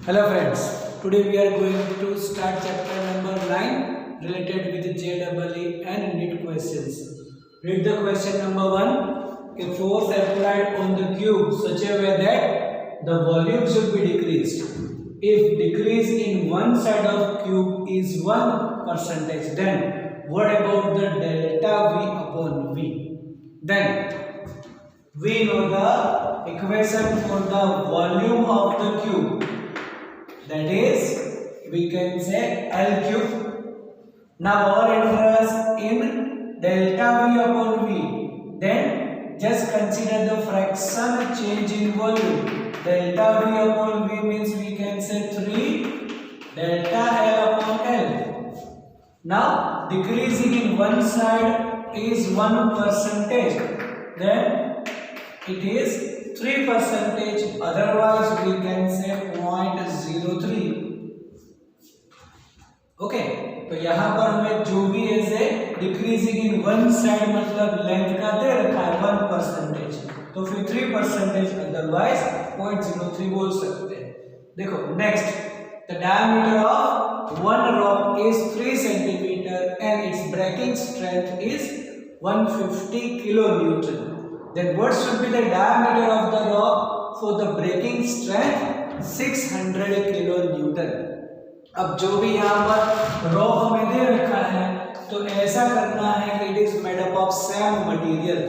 Hello friends, today we are going to start chapter number 9 related with JEE and NEET questions. Read the question number 1. A force applied on the cube such a way that the volume should be decreased. If decrease in one side of cube is 1%, then what about the delta V upon V? Then we know the equation for the volume of the cube. That is, we can say L cube. Now our interest in delta V upon V. Then just consider the fraction change in volume. Delta V upon V means we can say 3 delta L upon L. Now decreasing in one side is 1%. Then it is 3%, otherwise we can say 0.03. Okay, तो यहाँ पर हमें जो भी ऐसे decreasing in one side मतलब length का दे रखा है 1%, तो फिर 3%, अदरवाइज 0.03 बोल सकते हैं. देखो next, the diameter of one rock is 3 centimetre and it's breaking strength is 150 kilo newton. Then what should be the diameter of the rock for the breaking strength? 600 kilo Newton. अब जो भी यहाँ पर rock हमें दे रखा है, तो ऐसा करना है कि it is made up of same material.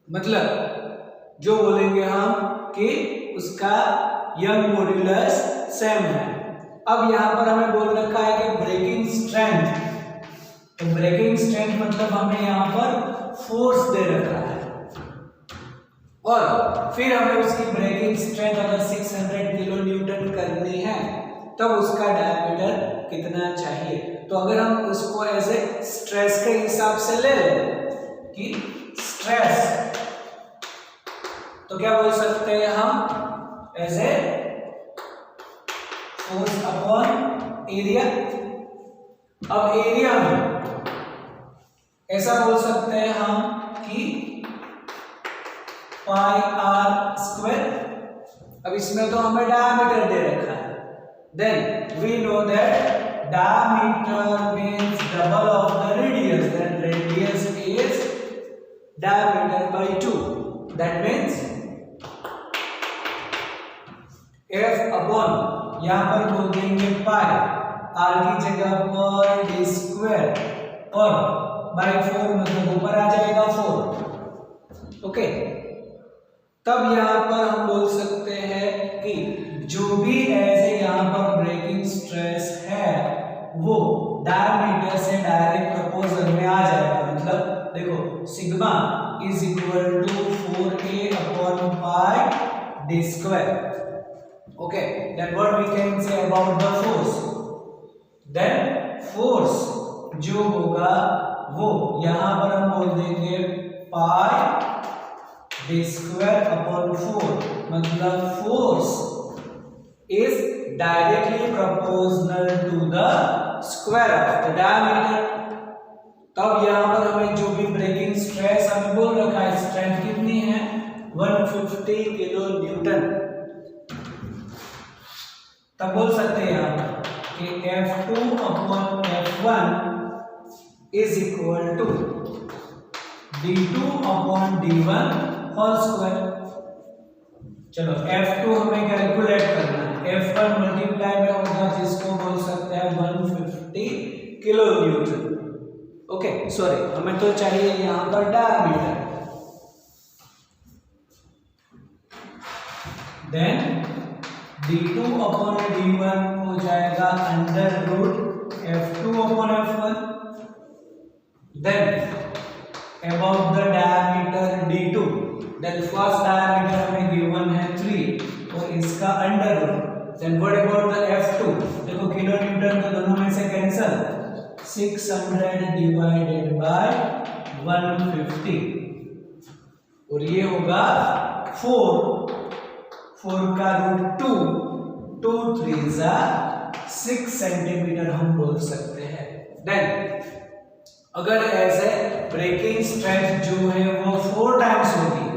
मतलब जो बोलेंगे हम कि उसका यंग मॉड्यूलस सेम है. अब यहाँ पर हमें बोल रखा है कि ब्रेकिंग स्ट्रेंथ, तो ब्रेकिंग स्ट्रेंथ मतलब हमें यहाँ पर फोर्स दे रखा है और फिर हमें उसकी ब्रेकिंग स्ट्रेंथ अगर 600 किलो न्यूटन करनी है तब उसका डायमीटर कितना चाहिए. तो अगर हम उसको एज ए स्ट्रेस के हिसाब से ले लें कि स्ट्रेस, तो क्या बोल सकते हैं हम as a force upon area. अब एरिया में ऐसा बोल सकते हैं हम कि पाई आर स्क्वायर. अब इसमें तो हमें डायमीटर दे रखा है. Then we know that diameter means double of the radius. Then radius is diameter by 2. That means F upon यहां पर बोल देंगे पाई, आर की जगह पर डी स्क्वायर और बाय 4 मतलब ऊपर आ जाएगा 4. ओके, तब यहाँ पर हम बोल सकते हैं कि जो भी ऐसे यहाँ पर ब्रेकिंग स्ट्रेस है वो डायमीटर से डायरेक्ट प्रपोजल में आ जाएगा. मतलब देखो sigma is equal to 4a upon pi d square. Okay, then what we can say about the force. Then force जो होगा वो यहाँ पर हम बोल देंगे पाई डी स्क्वायर अपॉन 4. मतलब force is directly proportional to the square of the diameter. तब यहाँ पर हमें जो भी ब्रेकिंग स्ट्रेस हमें बोल रखा है, स्ट्रेंथ कितनी है 150 किलो न्यूटन. तब बोल सकते हैं यहाँ पर कि F2 upon F1 is equal to D2 upon D1 whole square. चलो F2 हमें कैलकुलेट करना है. F1 मल्टीप्लाई में होगा जिसको बोल सकते हैं 150 किलो न्यूटन. ओके, सॉरी, हमें तो चाहिए यहाँ पर diameter. Then D2 upon D1 हो जाएगा under root F2 upon F1. Then about the diameter D2. Then first diameter हमें given है 3 और इसका under root. Then what about the F2? देखो किलो न्यूटन तो दोनों में से कैंसल. 600 डिवाइडेड बाय 150 और ये होगा 4 का रूट 2 3 जा 6 सेंटीमीटर हम बोल सकते हैं. देन अगर ऐसे ब्रेकिंग स्ट्रेंथ जो है वो 4 टाइम्स होगी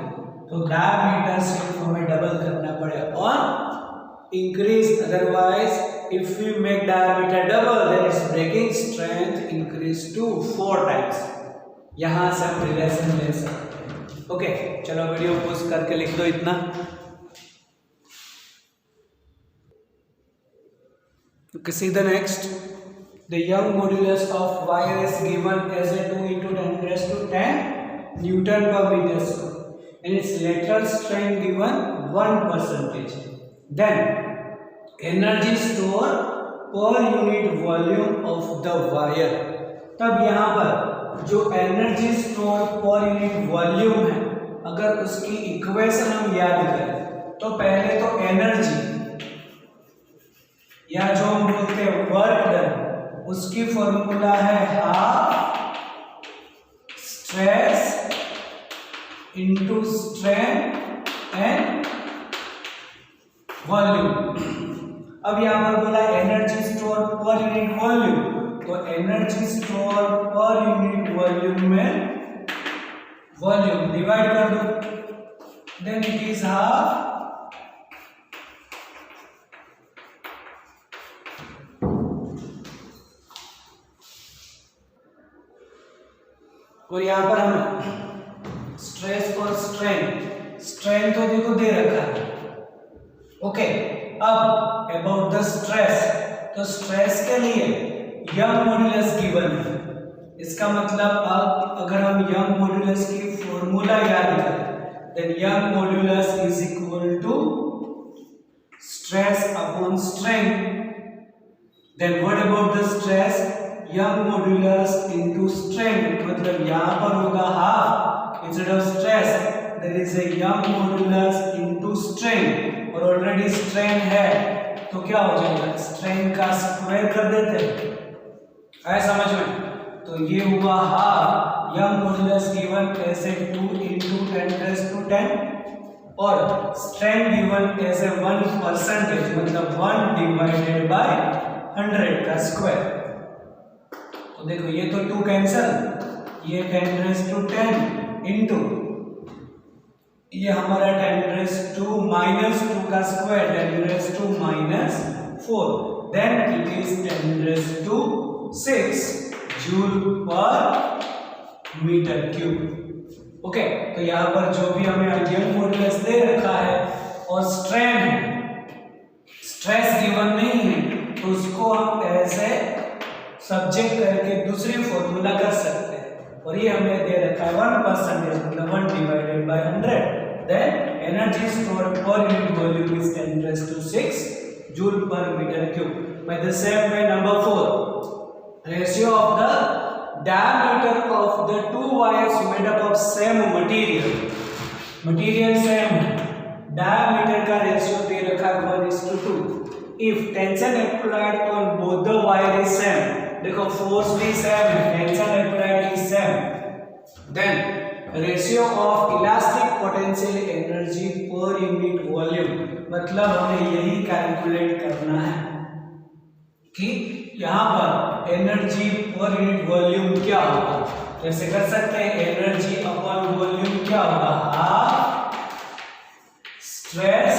तो डायमीटर सिर्फ हमें डबल करना पड़ेगा और increase, otherwise if we make diameter double then its breaking strength increase to 4 times. यहाँ से हम रिलेशन ले सकते हैं. ओके, चलो वीडियो पोस्ट करके लिख दो इतना. Okay, see the next. The Young modulus of wire is given as a 2 into 10 raised to 10 Newton per meter square, and its lateral strain given 1%. Then energy stored per unit volume of the wire. तब यहाँ पर जो energy store per unit volume है, अगर उसकी equation हम याद करें तो पहले तो एनर्जी या जो हम बोलते हैं वर्क डन, उसकी फॉर्मूला है half stress into strain and volume. अब यहां पर बोला energy store per unit volume, तो energy store per unit volume में वॉल्यूम डिवाइड कर दो, देन इट इज हाफ और यहां पर हमें स्ट्रेस और स्ट्रेन तो देखो दे रखा है. ओके, अब अबाउट द स्ट्रेस, तो स्ट्रेस के लिए यंग मॉड्यूलस गिवन है. इसका मतलब अब अगर हम यंग मॉड्यूलस की फॉर्मूला याद करें, then Young modulus is equal to stress upon strain. Then what about the stress, Young modulus into strain, मतलब यहां पर होगा half instead of stress, there is a Young modulus into strain, और already strain है तो क्या हो जाएगा, स्ट्रेन का स्क्वायर कर देते हैं. आया समझ में? तो ये हुआ हाफ यंग मॉड्यूलस गिवन ऐसे 2 into 10 raised to 10 और स्ट्रेन गिवन ऐसे 1%, मतलब 1 डिवाइडेड बाय 100 का स्क्वायर. तो देखो ये तो 2 कैंसल, ये 10 raised to 10 इनटू ये हमारा 10 raised to -2 का स्क्वायर, 10 raised to -4, then it is 10 raised to 6 joule per metre cube. Okay, तो यहाँ पर जो भी हमें यंग मॉड्यूलस दे रखा है और स्ट्रेन है, स्ट्रेस गिवन नहीं है, तो उसको हम ऐसे सब्जेक्ट करके दूसरी फॉर्मूला कर सकते हैं. और ये हमें दे रखा है 1%, मतलब 1 divided by 100. Then energy stored per unit volume is 10 raised to 6 joule per metre cube. By the same way, number 4, ratio of the diameter of the two wires made up of same material. Material same है, diameter का ratio दे रखा है 1:2. If tension applied on both the wire is same, देखो force भी same है, tension applied is same, then ratio of elastic potential energy per unit volume, मतलब हमें यही कैलकुलेट करना है कि यहाँ पर एनर्जी पर यूनिट वॉल्यूम क्या होगा. जैसे कर सकते हैं एनर्जी अपॉन वॉल्यूम क्या होगा, half stress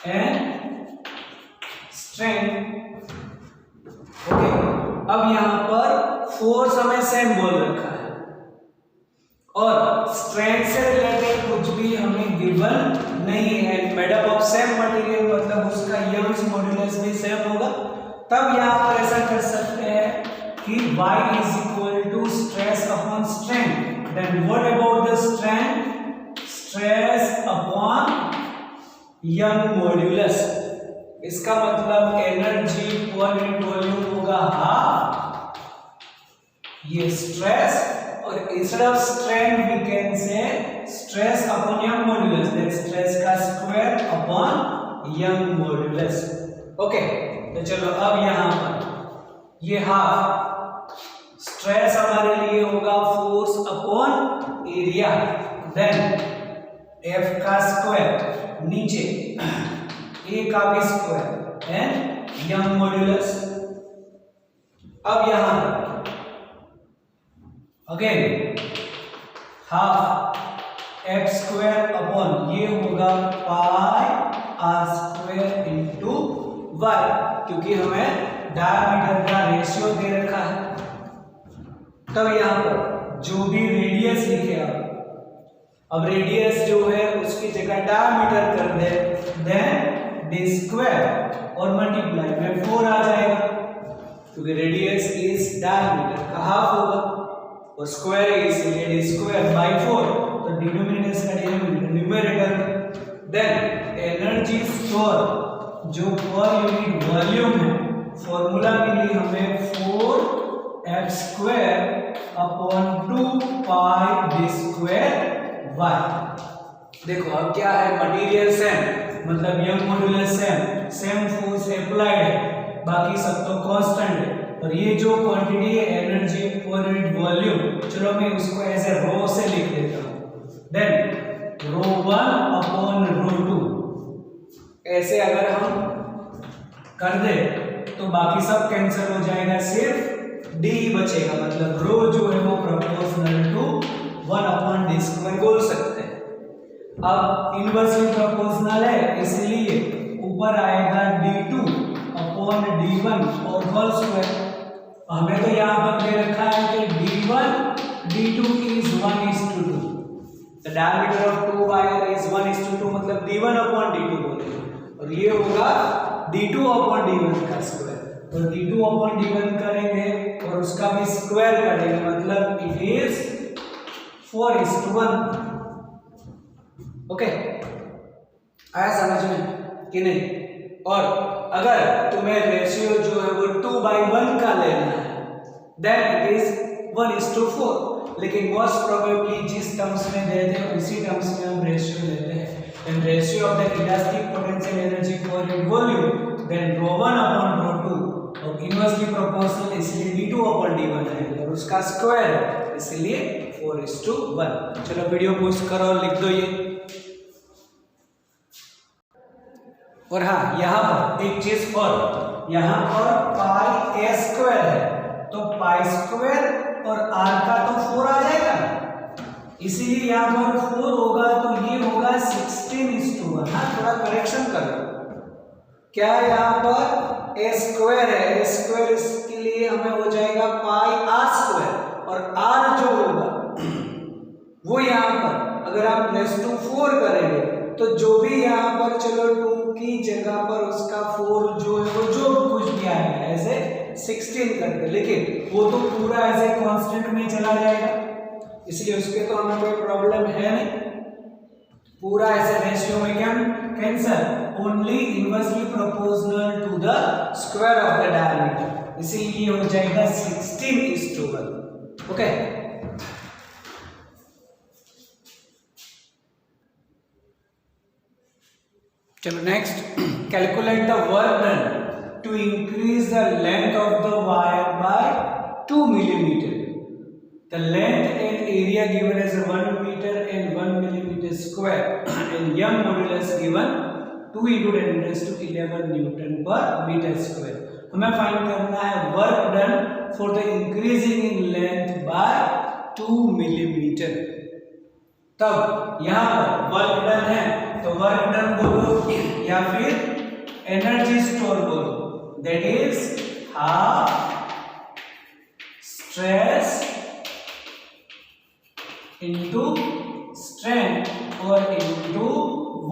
and strain. Okay, अब यहाँ पर फोर्स हमें सेम बोल रखा है और स्ट्रेन से रिलेटेड कुछ भी हमें गिवन नहीं है. Made up of same material, मतलब उसका यंग्स मॉड्यूलस भी सेम होगा. तब यहाँ पर ऐसा कर सकते हैं कि y is equal to stress upon strain. Then what about the strain? Stress upon young modulus. इसका मतलब एनर्जी पर यूनिट वॉल्यूम होगा हाफ ये स्ट्रेस, और instead of strain we can say stress upon Young modulus, that stress का square upon Young modulus. Okay, तो चलो अब यहां पर ये हाफ स्ट्रेस हमारे लिए होगा force upon area, then F का स्क्वायर नीचे ए का भी स्क्वायर एंड यंग मॉड्यूलस. अब यहां पर again half F square upon ये होगा पाई आर स्क्वायर क्योंकि हमें डायमीटर का रेशियो दे रखा है। तब यहाँ पर जो भी रेडियस लिखे आप, अब रेडियस जो है उसकी जगह डायमीटर कर दे, देन डी स्क्वायर और मल्टीप्लाई में 4 आ जाएगा, क्योंकि रेडियस इज डायमीटर का हाफ होगा और स्क्वायर है इसलिए डी स्क्वायर बाय 4, तो डिनोमिनेटर का denominator numerator. Then energy store जो पर यूनिट वॉल्यूम है, फॉर्मूला मिली हमें 4f² upon 2 pi d square y। देखो अब क्या है, मटेरियल सेम, मतलब Young modulus same force applied है, बाकी सब तो कांस्टेंट है। और ये जो क्वांटिटी है एनर्जी पर यूनिट वॉल्यूम, चलो मैं उसको ऐसे रो से लिख देता हूँ। देन ρ1 अपॉन ρ2, ऐसे अगर हम कर दे तो बाकी सब कैंसिल हो जाएगा, सिर्फ d बचेगा, मतलब रो जो है वो proportional to 1 upon d square बोल सकते हैं। अब इनवर्सली प्रोपोर्शनल है इसलिए ऊपर आएगा d2 अपॉन d1 और होल स्क्वायर। हमें तो यहाँ पर दे रखा है कि d1 d2 is 1:2, the diameter of 2 wire is 1:2, मतलब d1 अपॉन d2 बोलेंगे, और ये होगा d2 अपॉन d1 का स्क्वायर। तो d2 अपॉन d1 करेंगे और उसका भी स्क्वायर करेंगे, मतलब इट इज 4:1। ओके, आया समझ में कि नहीं? और अगर तुम्हें रेशियो जो है वो 2/1 का लेना है, देन इट इज 1:4, लेकिन मोस्ट प्रोबेबली जिस टर्म्स में देते हैं उसी टर्म्स में हम रेशियो लेते हैं। And ratio of the elastic potential energy per unit volume, then ρ1 upon ρ2, और इनवर्सली प्रोपोर्शनल इसलिए d2 अपॉन d1 है, और उसका स्क्वायर है इसलिए 4:1। चलो वीडियो पॉज करो और लिख दो ये। और हाँ, यहाँ पर एक चीज और, यहाँ पर पाई a स्क्वायर है, तो पाई स्क्वायर और r का तो 4 आ जाएगा, इसीलिए यहाँ पर 4 होगा, तो ये होगा 16:1। हाँ, थोड़ा करेक्शन करो, क्या यहाँ पर a स्क्वायर है, a स्क्वायर इसके लिए हमें हो जाएगा पाई r स्क्वायर, और r जो होगा वो यहाँ पर अगर आप +4 करेंगे तो जो भी यहाँ पर, चलो 2 की जगह पर उसका 4 जो है वो जो कुछ भी आएगा ऐसे 16 करके, लेकिन वो तो पूरा ऐसे कांस्टेंट में चला जाएगा, इसलिए उसके तो हमें कोई प्रॉब्लम है नहीं, पूरा ऐसे रेशियो में क्या cancel, only inversely proportional to the square of the diameter, इसीलिए हो जाएगा 16:1। ओके, चलो next, calculate the work done to increase the length of the wire by 2 millimetre. The length and area given as 1 metre and 1 millimetre square and Young modulus given 2 × 10⁻11 newton per metre square. हमें find करना है work done for the increasing in length by 2 millimetre. तब यहाँ पर work done है तो work done बोलो या फिर एनर्जी स्टोर बोलो, that is half stress into strength और इनटू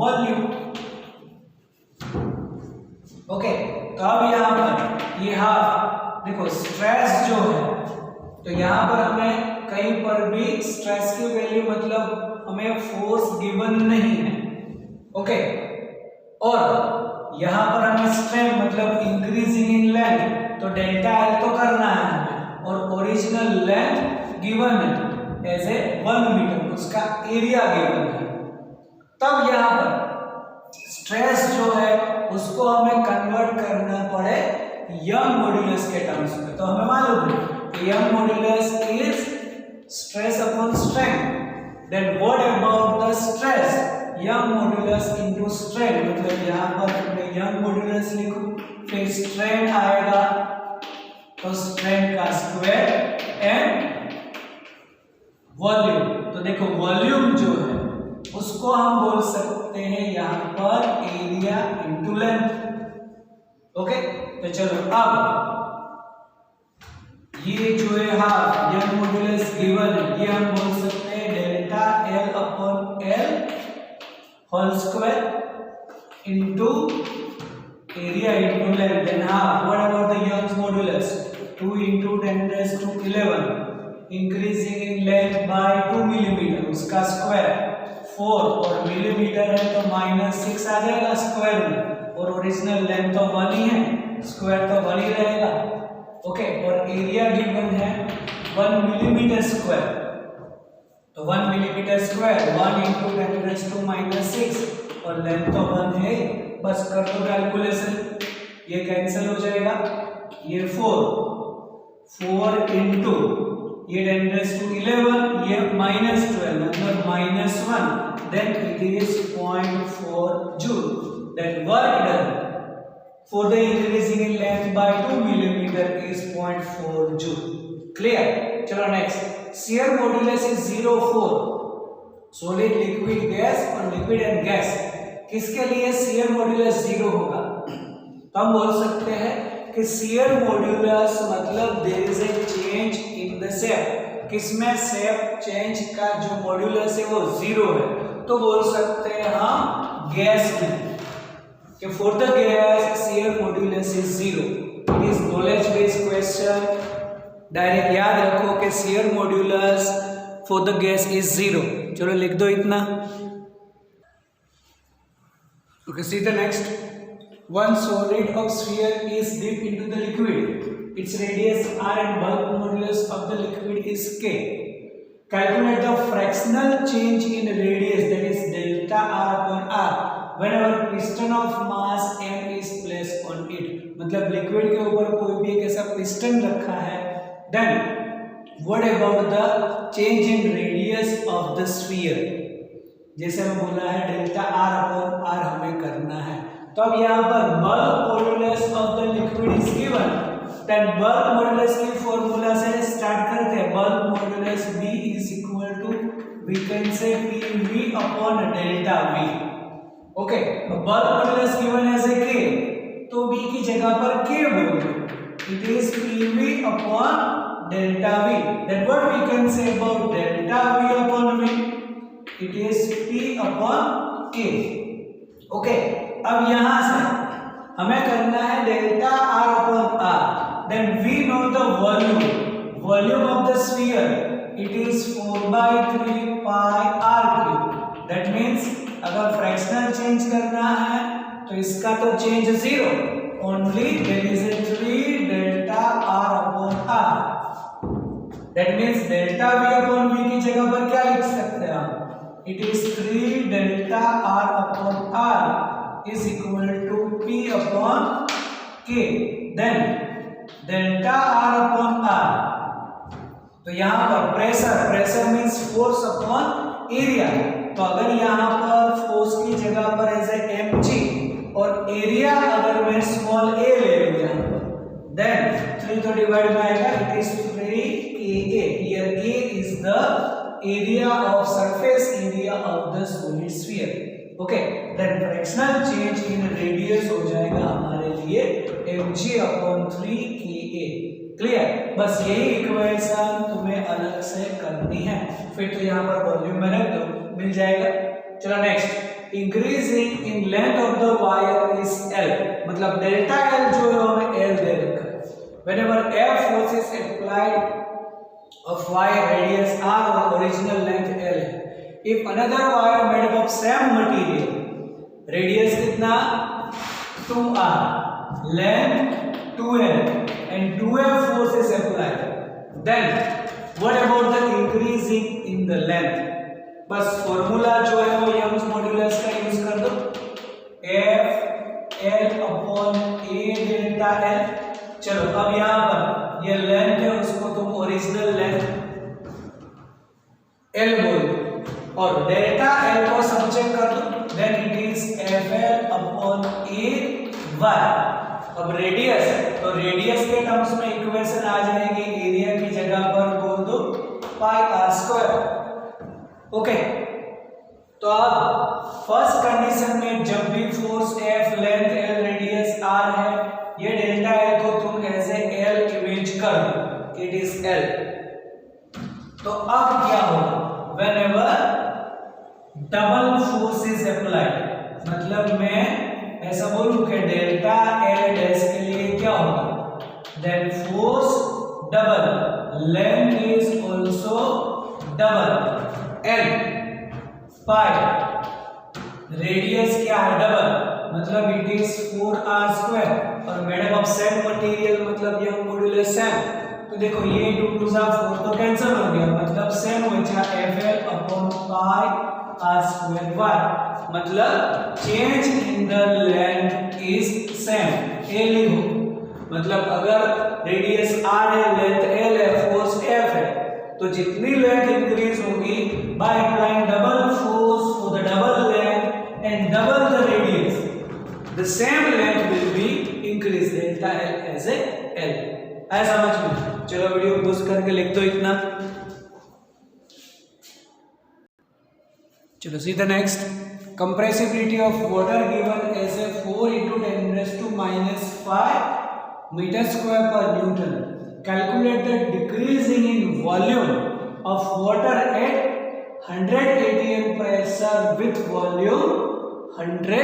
वॉल्यूम। ओके, तो अब यहाँ पर ये हाफ, देखो स्ट्रेस जो है, तो यहाँ पर हमें कहीं पर भी स्ट्रेस की वैल्यू मतलब हमें फोर्स गिवन नहीं है। ओके, और यहाँ पर हमें स्ट्रेन मतलब इंक्रीजिंग इन लेंथ, तो डेल्टा एल तो करना है हमें, और ओरिजिनल लेंथ गिवन है एज ए 1 मीटर, उसका एरिया गिवन है। तब यहाँ पर स्ट्रेस जो है उसको हमें कन्वर्ट करना पड़े यंग मॉड्यूलस के टर्म्स में, तो हमें मालूम है कि Young modulus is stress upon strain. Then what about the stress, Young modulus into strain, मतलब यहाँ पर मैं यंग मॉड्यूलस लिखूं, फिर स्ट्रेन आएगा तो स्ट्रेन का स्क्वायर एंड वॉल्यूम। तो देखो वॉल्यूम जो है उसको हम बोल सकते हैं यहाँ पर एरिया इनटू लेंथ। ओके, तो चलो अब ये जो है हाफ यंग मॉड्यूलस गिवन है, ये हम बोल सकते हैं delta L upon L whole square into area into length, then half what about the Young's modulus 2 into 10⁻11 increasing in length by 2 millimetre, उसका स्क्वायर 4 और मिलीमीटर है तो -6 आ जाएगा स्क्वायर में, और ओरिजिनल लेंथ तो 1 ही है, स्क्वायर तो 1 ही रहेगा। ओके, और एरिया गिवन है 1 मिलीमीटर स्क्वायर, तो 1 मिलीमीटर स्क्वायर 1 into 10⁻⁻6 और लेंथ तो 1 है, बस कर दो कैलकुलेशन, ये कैंसिल हो जाएगा, ये 4 into ये 10⁻11 ये -12 मतलब -1, then it is 0.4 joule. Then work done for the increasing in length by 2 millimeter is 0.4 joule. Clear? चलो next, shear modulus is 0.4. Solid, liquid, gas और liquid and gas किसके लिए shear modulus 0 होगा? तो हम बोल सकते हैं कि shear modulus मतलब there is a change in the shape, किसमें शेप चेंज का जो मॉड्यूलस है वो 0 है, तो बोल सकते हैं हम गैस में कि for the gas shear modulus is 0. It is knowledge based question, direct याद रखो कि shear modulus for the gas is 0। चलो लिख दो इतना। Okay, see the next. One solid of sphere is dipped into the liquid. Its radius r and bulk modulus of the liquid is k. Calculate the fractional change in radius, that is delta r upon r, whenever piston of mass m is placed on it. मतलब liquid के ऊपर कोई भी एक ऐसा piston रखा है, then what about the change in radius of the sphere? जैसे मैं बोला है डेल्टा r upon r हमें करना है, तो अब यहाँ पर bulk modulus of the liquid is given, then bulk modulus की फॉर्मूला से स्टार्ट करते हैं। bulk modulus B is equal to, we can say PV upon delta V। Okay, bulk modulus given as a K, तो B की जगह पर K बोल दो, it is PV upon delta V। then what we can say about delta V upon V? it is P upon K। Okay, अब यहां से हमें करना है delta r upon r, then we know the volume of the sphere, it is 4/3 pi r cube। that means अगर fractional change करना है तो इसका तो change 0, only there is a 3 delta r upon r। that means delta v upon v की जगह पर क्या लिख सकते हैं हम? it is 3 delta r upon r is equal to P upon K, then delta r upon r। तो यहाँ पर pressure means force upon area, तो अगर यहाँ पर फोर्स की जगह पर एज ए mg और एरिया अगर मैं स्मॉल a ले लूँ यहाँ पर, then 3 तो डिवाइड में आएगा, it is 3 KA। here A is the area of surface area of the solid sphere। Okay, then fractional change in radius हो जाएगा हमारे लिए mg अपॉन 3 KA। क्लियर? बस यही इक्वेशन तुम्हें अलग से करनी है, फिर तो यहाँ पर वॉल्यूम में रख दो, मिल जाएगा। चलो next, increasing in length of the wire is L, मतलब डेल्टा L जो है हमें L दे रखा है। Whenever F force is applied of wire radius r और ओरिजिनल लेंथ L है। If another wire made up of same material, radius कितना 2r, length 2l and 2f force is applied, then what about the increasing in the length? बस formula जो है वो Young's modulus का use कर दो, f l upon a delta l। चलो अब यहाँ पर ये लेंथ है, उसको तुम ओरिजिनल लेंथ l बोल दो और डेल्टा L को सब्जेक्ट कर दो, then it is FL upon AY। अब रेडियस है तो रेडियस के टर्म्स में इक्वेशन आ जाएगी, एरिया की जगह पर बोल दो पाई r स्क्वायर। ओके, तो अब फर्स्ट कंडीशन में जब भी force F, length L, radius R है, ये डेल्टा L मतलब मैं ऐसा बोलूं कि डेल्टा एल डैश के लिए क्या होगा, then force double length is also double L pi radius क्या है डबल, मतलब इट इज 4r² और मेड ऑफ सेम मटेरियल मतलब यंग मॉड्यूलस सेम। तो देखो ये 2 2 4 तो कैंसिल हो गया, मतलब सेम बचा FL upon pi r² y, मतलब change in the length is same. ए लिखो, मतलब अगर रेडियस r है, लेंथ l है, फोर्स F है, तो जितनी लेंथ इंक्रीज होगी by applying double force for the double length and double the radius, the same length will be increase delta l as a l। आया समझ में? चलो वीडियो पॉज करके लिख दो इतना। चलो see the next, compressibility of water given as a 4 into 10 raised to minus 5 meter square per Newton. Calculate the decreasing in volume of water at 100 atm pressure with volume 100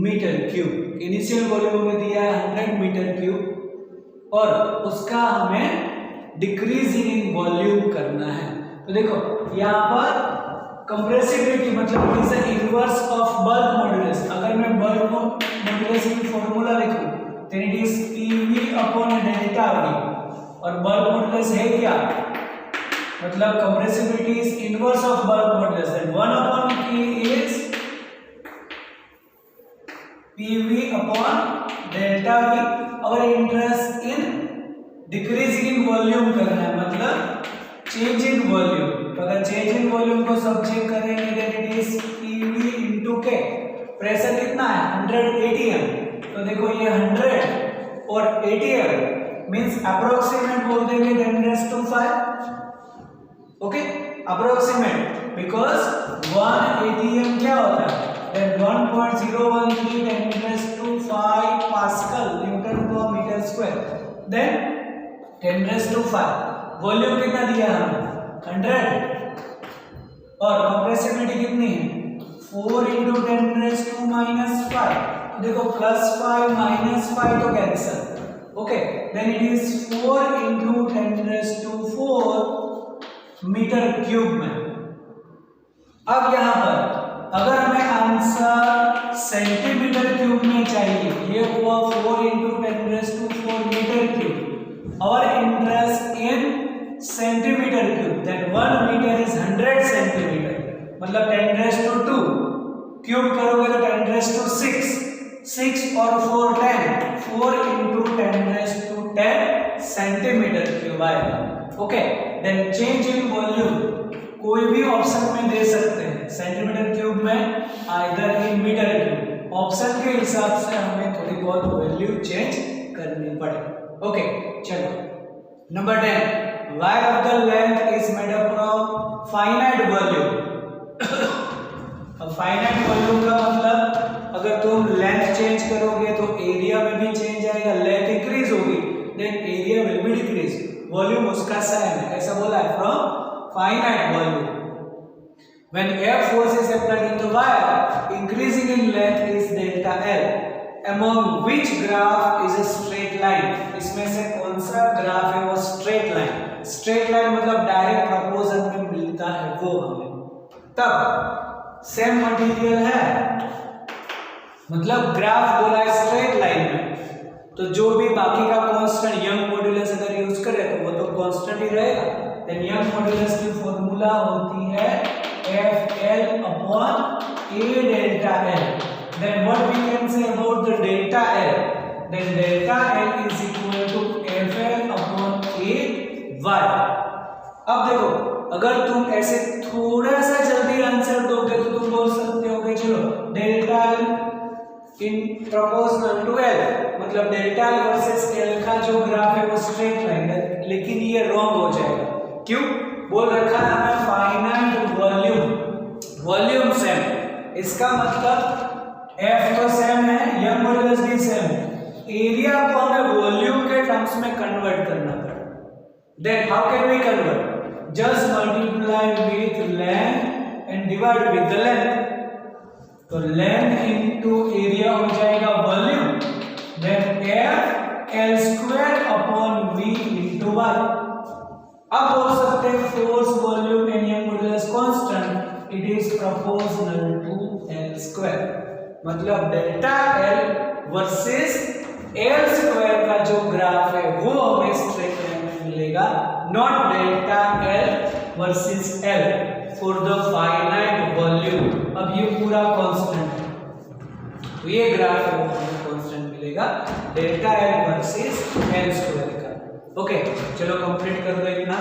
metre cube. Initial volume में दिया है 100 metre cube और उसका हमें decreasing in volume करना है। तो देखो यहाँ पर कंप्रेसिबिलिटी मतलब it is the inverse of bulk modulus. अगर मैं बल्क मॉड्यूलस की फॉर्मूला लिखूं तो it is PV upon delta we, और बल्क मॉड्यूलस है क्या, मतलब compressibility is inverse of bulk modulus, that 1 upon P is PV upon delta V। और interest in decreasing in volume करना है, मतलब चेंज इन वॉल्यूम। तो अगर चेंज इन वॉल्यूम को सब चेक करेंगे then it is PV into K। Pressure कितना है 100 atm, तो देखो ये 100 और atm मींस अप्रोक्सीमेट बोल देंगे 10⁵। ओके, अप्रोक्सीमेट बिकॉज 1 atm क्या होता है, then 1.013 10⁵ pascal Newton per metre square, then 10⁵। Volume कितना दिया हमें 100 और कंप्रेसिबिलिटी कितनी है 4 into 10⁻⁻⁵। देखो +5 -5 तो cancel. Okay, then it is 4 into 10⁴ metre cube में। अब यहाँ पर अगर हमें आंसर सेंटीमीटर क्यूब में चाहिए, ये हुआ 4 into 10⁴ मीटर क्यूब और interest in centimetre cube, then 1 metre is 100 centimetre, मतलब 10⁻²। क्यूब करोगे तो 10⁶, 6 और 4 10, 4 into 10⁻10 सेंटीमीटर क्यूब आएगा। Okay, then change in volume कोई भी ऑप्शन में दे सकते हैं, सेंटीमीटर क्यूब में either in metre cube, option के हिसाब से हमें थोड़ी बहुत वैल्यू चेंज करनी पड़े। ओके चलो number 10, wire of the length is made up of finite volume. अब फाइनाइट वॉल्यूम का मतलब अगर तुम लेंथ चेंज करोगे तो एरिया में भी चेंज आएगा, लेंथ इंक्रीज होगी then area will be decrease, volume उसका सेम है, ऐसा बोला है from finite volume. When air force is applied in the wire, increasing in length is delta L. Among which graph is a straight line? इसमें से कौन सा graph है वो straight line? Straight line मतलब डायरेक्ट प्रोपोर्शन में मिलता है वो हमें। तब सेम मटेरियल है, मतलब ग्राफ बोला है स्ट्रेट लाइन में, तो जो भी बाकी का कांस्टेंट यंग मॉड्यूलस अगर यूज करें तो वो तो कांस्टेंट ही रहेगा। देन यंग मॉड्यूलस की फॉर्मूला होती है FL upon A delta L. Then what we can say about the delta L? Then delta L is equal to FL upon A y. अब देखो अगर तुम ऐसे थोड़ा सा जल्दी आंसर दोगे तो तुम बोल सकते हो कि चलो delta L in proportional to L, मतलब डेल्टा L वर्सेस L का जो ग्राफ है वो स्ट्रेट लाइन है, लेकिन ये रॉन्ग हो जाएगा। क्यों? बोल रखा है हमें फाइनाइट वॉल्यूम, वॉल्यूम सेम, इसका मतलब F तो सेम है, यंग मॉड्यूलस भी सेम है, एरिया को हमें वॉल्यूम के टर्म्स में कन्वर्ट करना पड़ेगा। Then how can we convert? Just multiply with length and divide with the length. तो लेंथ इनटू एरिया हो जाएगा volume, then F L square upon V into Y. अब बोल सकते हैं force volume and Young modulus constant it is proportional to L square. मतलब delta L versus L square का जो ग्राफ है वो हमें स्ट्रेट लाइन में मिलेगा, not delta L versus L for the finite volume. अब ये पूरा कांस्टेंट है, तो ये ग्राफ है वो हमें कांस्टेंट मिलेगा delta L versus L square का। ओके, चलो कंप्लीट कर दो एक ना।